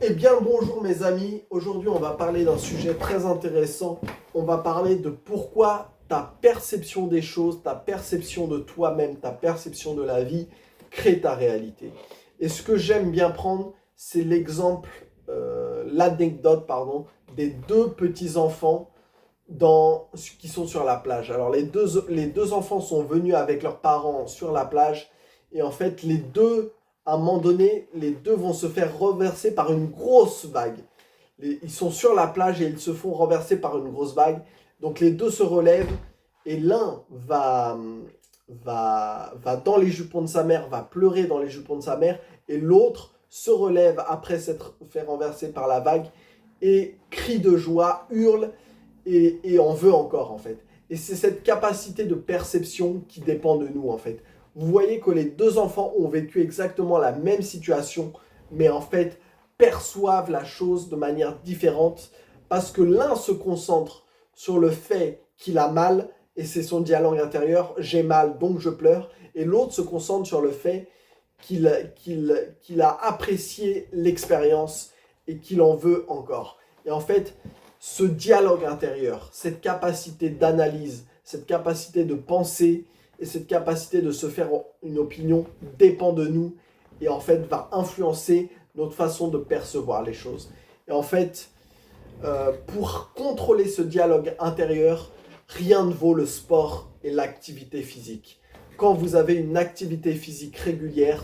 Eh bien, bonjour mes amis. Aujourd'hui, on va parler d'un sujet très intéressant. On va parler de pourquoi ta perception des choses, ta perception de toi-même, ta perception de la vie crée ta réalité. Et ce que j'aime bien prendre, c'est l'anecdote, des deux petits-enfants qui sont sur la plage. Alors, les deux enfants sont venus avec leurs parents sur la plage. Et en fait, à un moment donné, les deux vont se faire renverser par une grosse vague. Ils sont sur la plage et ils se font renverser par une grosse vague. Donc les deux se relèvent et l'un va dans les jupons de sa mère, va pleurer dans les jupons de sa mère, et l'autre se relève après s'être fait renverser par la vague et crie de joie, hurle et en veut encore en fait. Et c'est cette capacité de perception qui dépend de nous en fait. Vous voyez que les deux enfants ont vécu exactement la même situation, mais en fait perçoivent la chose de manière différente parce que l'un se concentre sur le fait qu'il a mal et c'est son dialogue intérieur, j'ai mal donc je pleure, et l'autre se concentre sur le fait qu'il a apprécié l'expérience et qu'il en veut encore. Et en fait, ce dialogue intérieur, cette capacité d'analyse, cette capacité de penser et cette capacité de se faire une opinion dépend de nous et en fait va influencer notre façon de percevoir les choses. Et en fait, pour contrôler ce dialogue intérieur, rien ne vaut le sport et l'activité physique. Quand vous avez une activité physique régulière,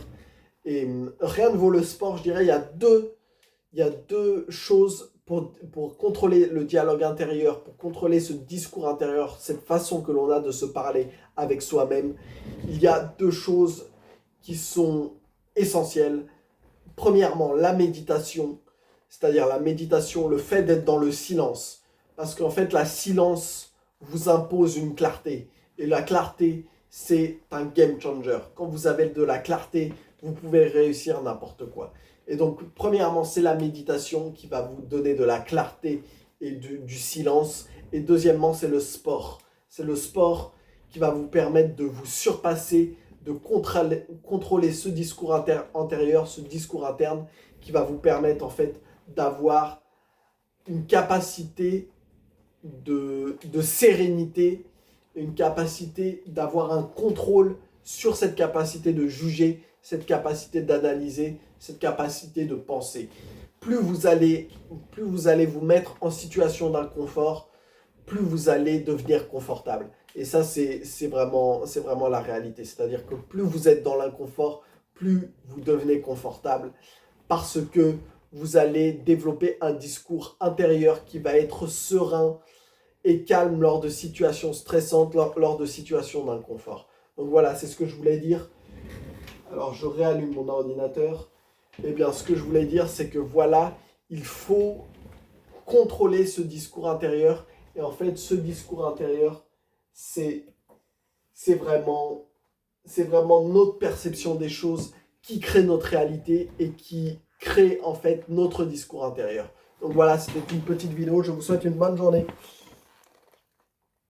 et rien ne vaut le sport, je dirais, il y a deux choses pour contrôler le dialogue intérieur, pour contrôler ce discours intérieur, cette façon que l'on a de se parler avec soi-même. Il y a deux choses qui sont essentielles. Premièrement, la méditation, c'est-à-dire la méditation, le fait d'être dans le silence. Parce qu'en fait, la silence vous impose une clarté. Et la clarté, c'est un game changer. Quand vous avez de la clarté, vous pouvez réussir n'importe quoi. Et donc, premièrement, c'est la méditation qui va vous donner de la clarté et du silence. Et deuxièmement, c'est le sport. C'est le sport qui va vous permettre de vous surpasser, de contrôler ce discours antérieur, ce discours interne qui va vous permettre en fait d'avoir une capacité de sérénité, une capacité d'avoir un contrôle sur cette capacité de juger, cette capacité d'analyser, cette capacité de penser. Plus vous allez vous mettre en situation d'inconfort, plus vous allez devenir confortable. Et ça, c'est vraiment la réalité. C'est-à-dire que plus vous êtes dans l'inconfort, plus vous devenez confortable parce que vous allez développer un discours intérieur qui va être serein et calme lors de situations stressantes, lors de situations d'inconfort. Donc voilà, c'est ce que je voulais dire. Alors je réallume mon ordinateur. Eh bien, ce que je voulais dire, c'est que voilà, il faut contrôler ce discours intérieur. Et en fait, ce discours intérieur, c'est c'est vraiment, c'est vraiment notre perception des choses qui crée notre réalité et qui crée en fait notre discours intérieur. Donc voilà, c'était une petite vidéo. Je vous souhaite une bonne journée.